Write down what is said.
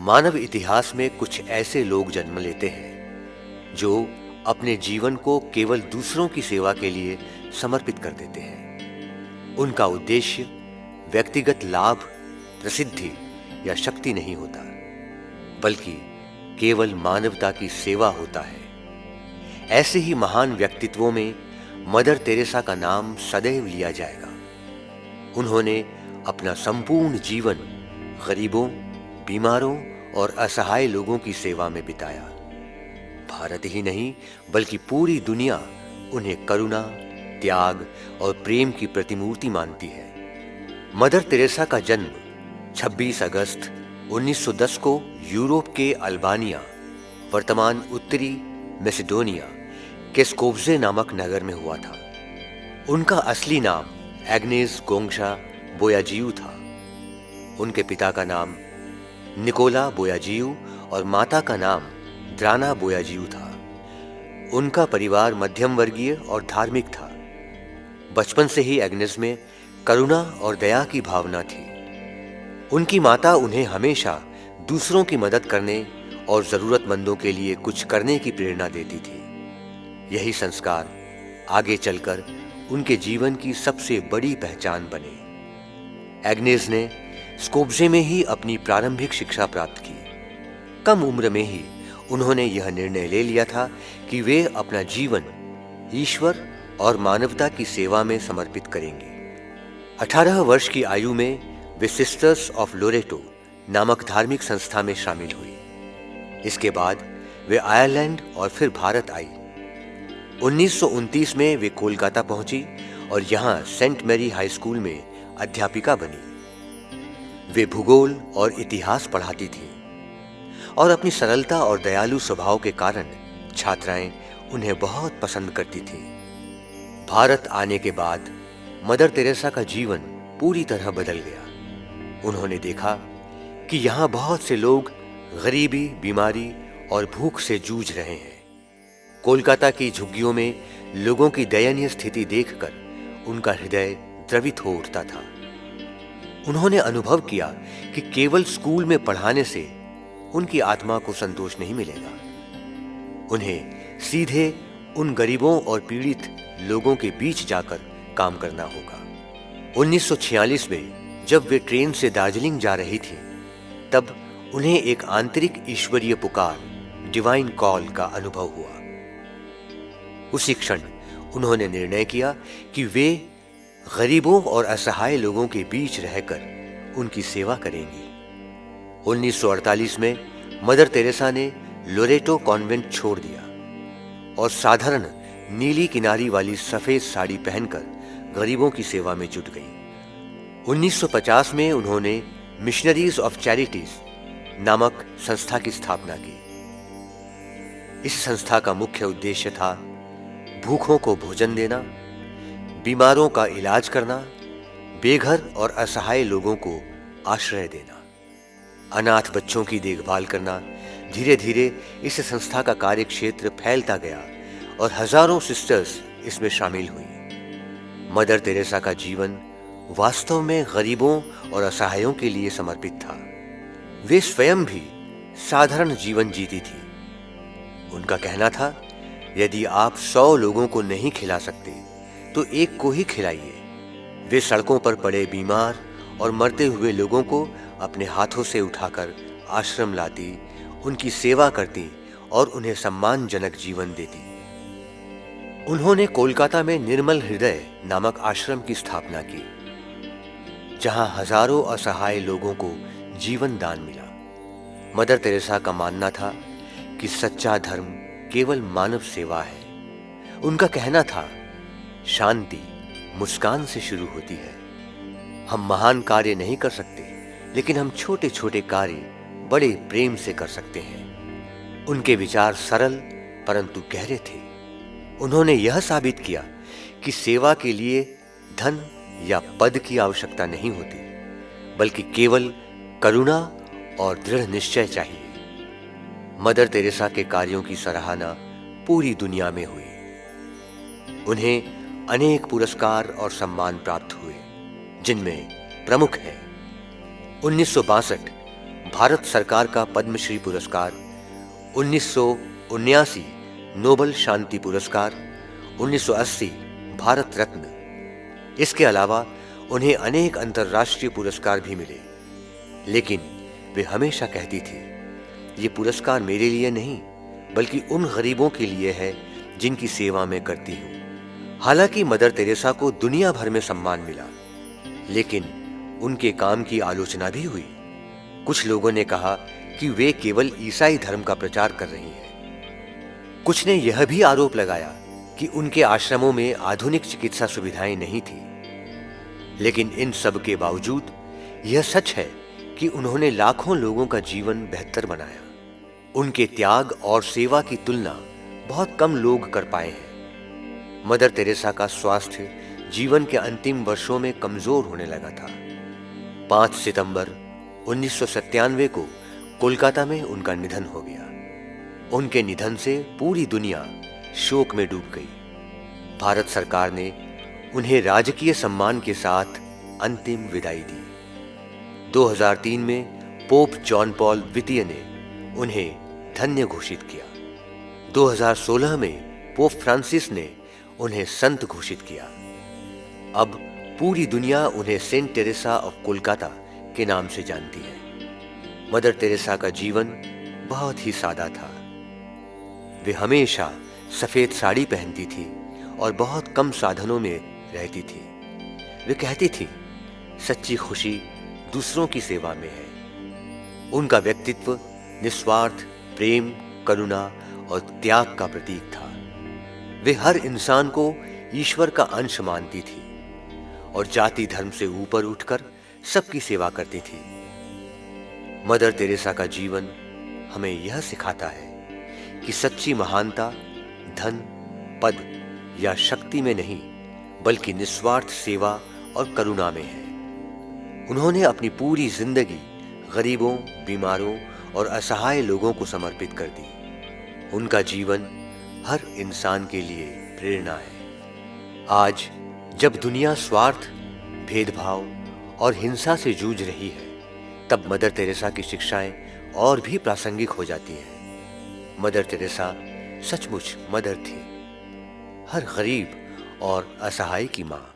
मानव इतिहास में कुछ ऐसे लोग जन्म लेते हैं जो अपने जीवन को केवल दूसरों की सेवा के लिए समर्पित कर देते हैं। उनका उद्देश्य व्यक्तिगत लाभ, प्रसिद्धि या शक्ति नहीं होता, बल्कि केवल मानवता की सेवा होता है। ऐसे ही महान व्यक्तित्वों में मदर तेरेसा का नाम सदैव लिया जाएगा। उन्होंने अपना संपूर्ण जीवन गरीबों, बीमारों और असहाय लोगों की सेवा में बिताया। भारत ही नहीं बल्कि पूरी दुनिया उन्हें करुणा, त्याग और प्रेम की प्रतिमूर्ति मानती है। मदर तेरेसा का जन्म 26 अगस्त 1910 को यूरोप के अल्बानिया, वर्तमान उत्तरी मैसेडोनिया के स्कोप्जे नामक नगर में हुआ था। उनका असली नाम एग्नेस गोंगशा बोयाजियू था। उनके पिता का नाम निकोला बोयाजियू और माता का नाम द्राना बोयाजियू था। उनका परिवार मध्यम वर्गीय और धार्मिक था। बचपन से ही एग्नेस में करुणा और दया की भावना थी। उनकी माता उन्हें हमेशा दूसरों की मदद करने और जरूरतमंदों के लिए कुछ करने की प्रेरणा देती थी। यही संस्कार आगे चलकर उनके जीवन की सबसे बड़ी पहचान बने। एग्नेस ने स्कोप्जे में ही अपनी प्रारंभिक शिक्षा प्राप्त की। कम उम्र में ही उन्होंने यह निर्णय ले लिया था कि वे अपना जीवन ईश्वर और मानवता की सेवा में समर्पित करेंगे। 18 वर्ष की आयु में वे सिस्टर्स ऑफ लोरेटो नामक धार्मिक संस्था में शामिल हुई। इसके बाद वे आयरलैंड और फिर भारत आई। 1929 में वे कोलकाता पहुंची और यहां सेंट मैरी हाई स्कूल में अध्यापिका बनी। वे भूगोल और इतिहास पढ़ाती थीं और अपनी सरलता और दयालु स्वभाव के कारण छात्राएं उन्हें बहुत पसंद करती थीं। भारत आने के बाद मदर तेरेसा का जीवन पूरी तरह बदल गया। उन्होंने देखा कि यहाँ बहुत से लोग गरीबी, बीमारी और भूख से जूझ रहे हैं। कोलकाता की झुग्गियों में लोगों की दयनीय स्थिति देखकर उनका हृदय द्रवित हो उठता था। उन्होंने अनुभव किया कि केवल स्कूल में पढ़ाने से उनकी आत्मा को संतोष नहीं मिलेगा। उन्हें सीधे उन गरीबों और पीड़ित लोगों के बीच जाकर काम करना होगा। 1946 में जब वे ट्रेन से दार्जिलिंग जा रही थी, तब उन्हें एक आंतरिक ईश्वरीय पुकार, डिवाइन कॉल का अनुभव हुआ। उसी क्षण उन्होंने निर्णय किया कि वे गरीबों और असहाय लोगों के बीच रहकर उनकी सेवा करेंगी। 1948 में मदर तेरेसा ने लोरेटो कॉन्वेंट छोड़ दिया और साधारण नीली किनारी वाली सफेद साड़ी पहनकर गरीबों की सेवा में जुट गई। 1950 में उन्होंने मिशनरीज ऑफ चैरिटीज नामक संस्था की स्थापना की। इस संस्था का मुख्य उद्देश्य था भूखों को भोजन देना, बीमारों का इलाज करना, बेघर और असहाय लोगों को आश्रय देना, अनाथ बच्चों की देखभाल करना। धीरे धीरे इस संस्था का कार्य क्षेत्र फैलता गया और हजारों सिस्टर्स इसमें शामिल हुई। मदर तेरेसा का जीवन वास्तव में गरीबों और असहायों के लिए समर्पित था। वे स्वयं भी साधारण जीवन जीती थी। उनका कहना था, यदि आप 100 लोगों को नहीं खिला सकते तो एक को ही खिलाइए। वे सड़कों पर पड़े बीमार और मरते हुए लोगों को अपने हाथों से उठाकर आश्रम लाती, उनकी सेवा करती और उन्हें सम्मानजनक जीवन देती। उन्होंने कोलकाता में निर्मल हृदय नामक आश्रम की स्थापना की, जहां हजारों असहाय लोगों को जीवन दान मिला। मदर तेरेसा का मानना था कि सच्चा धर्म केवल मानव सेवा है। उनका कहना था, शांति मुस्कान से शुरू होती है। हम महान कार्य नहीं कर सकते, लेकिन हम छोटे छोटे कार्य बड़े प्रेम से कर सकते हैं। उनके विचार सरल परंतु गहरे थे। उन्होंने यह साबित किया कि सेवा के लिए धन या पद की आवश्यकता नहीं होती, बल्कि केवल करुणा और दृढ़ निश्चय चाहिए। मदर तेरेसा के कार्यों की सराहना पूरी दुनिया में हुई। उन्हें अनेक पुरस्कार और सम्मान प्राप्त हुए, जिनमें प्रमुख है 1962 भारत सरकार का पद्मश्री पुरस्कार, 1979 नोबल शांति पुरस्कार, 1980 भारत रत्न। इसके अलावा उन्हें अनेक अंतर्राष्ट्रीय पुरस्कार भी मिले। लेकिन वे हमेशा कहती थी, ये पुरस्कार मेरे लिए नहीं बल्कि उन गरीबों के लिए है जिनकी सेवा मैं करती हूँ। हालांकि मदर तेरेसा को दुनिया भर में सम्मान मिला, लेकिन उनके काम की आलोचना भी हुई। कुछ लोगों ने कहा कि वे केवल ईसाई धर्म का प्रचार कर रही हैं। कुछ ने यह भी आरोप लगाया कि उनके आश्रमों में आधुनिक चिकित्सा सुविधाएं नहीं थी। लेकिन इन सब के बावजूद यह सच है कि उन्होंने लाखों लोगों का जीवन बेहतर बनाया। उनके त्याग और सेवा की तुलना बहुत कम लोग कर पाए हैं। मदर तेरेसा का स्वास्थ्य जीवन के अंतिम वर्षों में कमजोर होने लगा था। 5 सितंबर 1997 को कोलकाता में उनका निधन हो गया। उनके निधन से पूरी दुनिया शोक में डूब गई। भारत सरकार ने उन्हें राजकीय सम्मान के साथ अंतिम विदाई दी। 2003 में पोप जॉन पॉल द्वितीय ने उन्हें धन्य घोषित किया। 2016 में पोप फ्रांसिस ने उन्हें संत घोषित किया। अब पूरी दुनिया उन्हें सेंट टेरेसा ऑफ कोलकाता के नाम से जानती है। मदर तेरेसा का जीवन बहुत ही सादा था। वे हमेशा सफेद साड़ी पहनती थी और बहुत कम साधनों में रहती थी। वे कहती थी, सच्ची खुशी दूसरों की सेवा में है। उनका व्यक्तित्व निस्वार्थ प्रेम, करुणा और त्याग का प्रतीक था। वे हर इंसान को ईश्वर का अंश मानती थी और जाति धर्म से ऊपर उठकर सबकी सेवा करती थी। मदर तेरेसा का जीवन हमें यह सिखाता है कि सच्ची महानता धन, पद या शक्ति में नहीं बल्कि निस्वार्थ सेवा और करुणा में है। उन्होंने अपनी पूरी जिंदगी गरीबों, बीमारों और असहाय लोगों को समर्पित कर दी। उनका जीवन हर इंसान के लिए प्रेरणा है। आज जब दुनिया स्वार्थ, भेदभाव और हिंसा से जूझ रही है, तब मदर तेरेसा की शिक्षाएं और भी प्रासंगिक हो जाती हैं। मदर तेरेसा सचमुच मदर थी, हर गरीब और असहाय की मां।